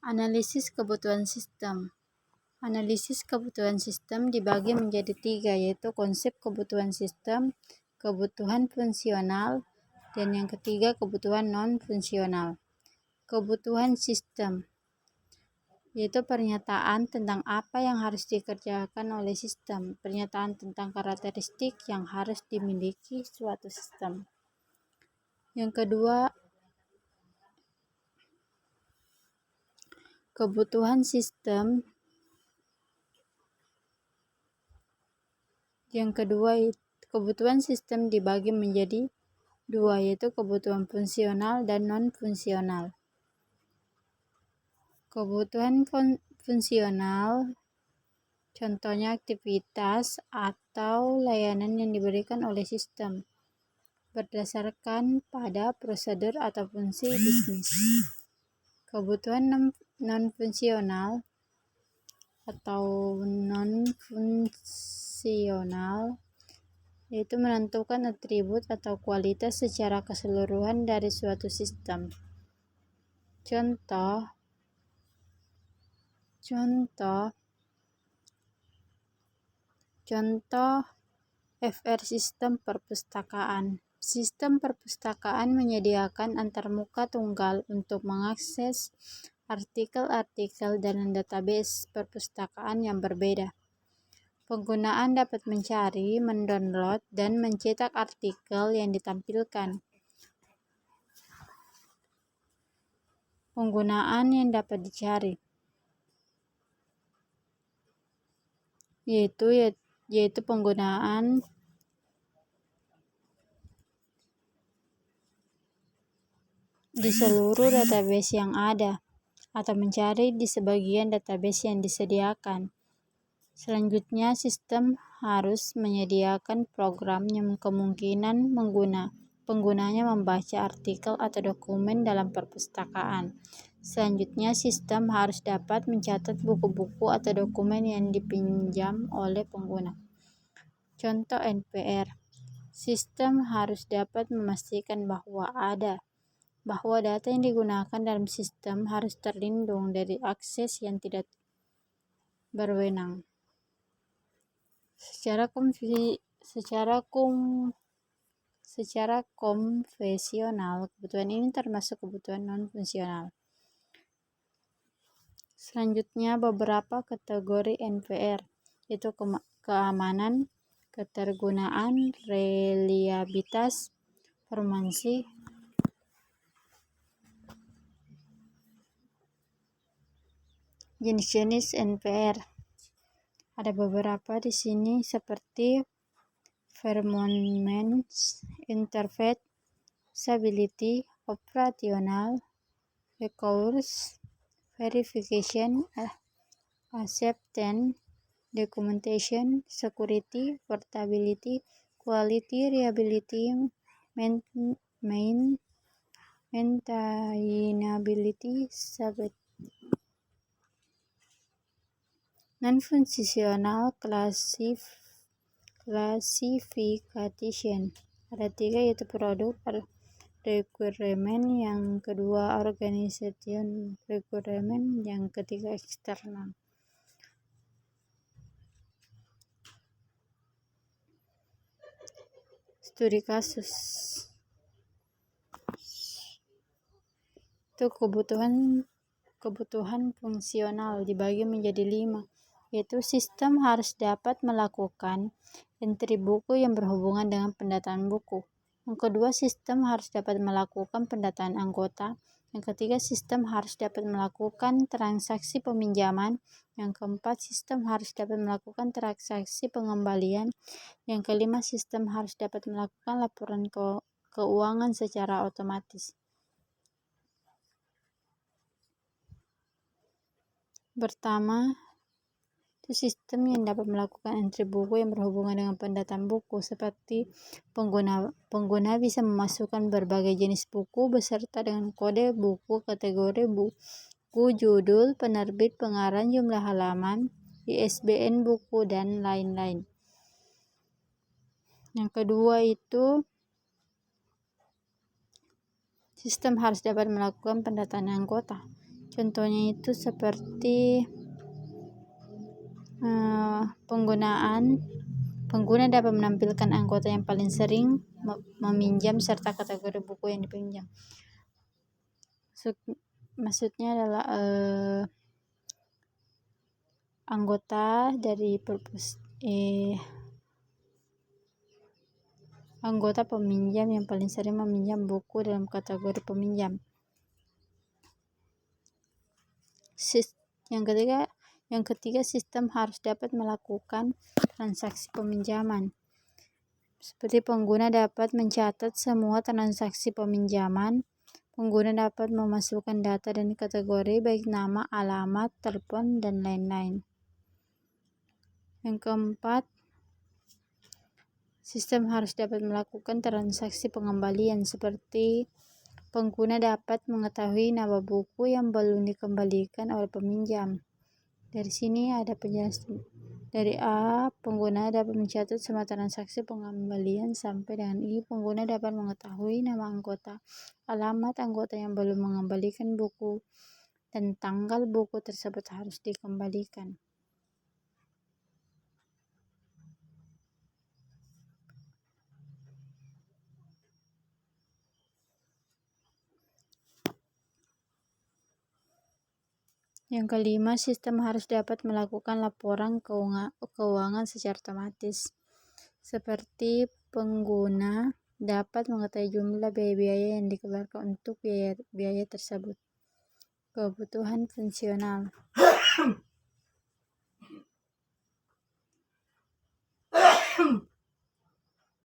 Analisis kebutuhan sistem. Analisis kebutuhan sistem dibagi menjadi 3, yaitu konsep kebutuhan sistem, kebutuhan fungsional, dan yang ketiga kebutuhan non-fungsional. Kebutuhan sistem yaitu pernyataan tentang apa yang harus dikerjakan oleh sistem, pernyataan tentang karakteristik yang harus dimiliki suatu sistem. Yang kedua, kebutuhan sistem dibagi menjadi 2, yaitu kebutuhan fungsional dan non-fungsional. Kebutuhan fungsional contohnya aktivitas atau layanan yang diberikan oleh sistem berdasarkan pada prosedur atau fungsi bisnis. Kebutuhan non-fungsional yaitu menentukan atribut atau kualitas secara keseluruhan dari suatu sistem. Contoh FR sistem perpustakaan. Sistem perpustakaan menyediakan antarmuka tunggal untuk mengakses artikel-artikel dan database perpustakaan yang berbeda. Penggunaan dapat mencari, mendownload, dan mencetak artikel yang ditampilkan. Penggunaan yang dapat dicari yaitu penggunaan di seluruh database yang ada atau mencari di sebagian database yang disediakan. Selanjutnya, sistem harus menyediakan program yang kemungkinan penggunanya membaca artikel atau dokumen dalam perpustakaan. Selanjutnya, sistem harus dapat mencatat buku-buku atau dokumen yang dipinjam oleh pengguna. Contoh NPR. Sistem harus dapat memastikan bahwa data yang digunakan dalam sistem harus terlindung dari akses yang tidak berwenang. Secara konvensional, kebutuhan ini termasuk kebutuhan non-fungsional. Selanjutnya, beberapa kategori NPR, yaitu keamanan, ketergunaan, reliabilitas, performansi, jenis-jenis NPR. Ada beberapa di sini seperti performance, interface, stability, operational, recourse, verification, acceptance, documentation, security, portability, quality, reliability, maintainability, stability. Non-functional classification. Ada 3, yaitu produk requirement, yang kedua organization requirement, yang ketiga eksternal. Studi kasus. Itu kebutuhan fungsional dibagi menjadi 5, yaitu sistem harus dapat melakukan entry buku yang berhubungan dengan pendataan buku. Yang kedua, sistem harus dapat melakukan pendataan anggota. Yang ketiga, sistem harus dapat melakukan transaksi peminjaman. Yang keempat, sistem harus dapat melakukan transaksi pengembalian. Yang kelima, sistem harus dapat melakukan laporan keuangan secara otomatis. Pertama, itu sistem yang dapat melakukan entry buku yang berhubungan dengan pendataan buku, seperti pengguna bisa memasukkan berbagai jenis buku beserta dengan kode buku, kategori buku, judul, penerbit, pengarang, jumlah halaman, ISBN buku, dan lain-lain. Yang kedua itu sistem harus dapat melakukan pendataan anggota. Contohnya itu seperti pengguna dapat menampilkan anggota yang paling sering meminjam serta kategori buku yang dipinjam. Maksudnya adalah anggota peminjam yang paling sering meminjam buku dalam kategori peminjam. Yang ketiga, sistem harus dapat melakukan transaksi peminjaman. Seperti pengguna dapat mencatat semua transaksi peminjaman. Pengguna dapat memasukkan data dan kategori baik nama, alamat, telepon, dan lain-lain. Yang keempat, sistem harus dapat melakukan transaksi pengembalian, seperti pengguna dapat mengetahui nama buku yang belum dikembalikan oleh peminjam. Dari sini ada penjelasan. Dari A, pengguna dapat mencatat semua transaksi pengembalian, sampai dengan I, pengguna dapat mengetahui nama anggota, alamat anggota yang belum mengembalikan buku, dan tanggal buku tersebut harus dikembalikan. Yang kelima, sistem harus dapat melakukan laporan keuangan secara otomatis. Seperti pengguna dapat mengetahui jumlah biaya-biaya yang dikeluarkan untuk biaya tersebut. Kebutuhan fungsional.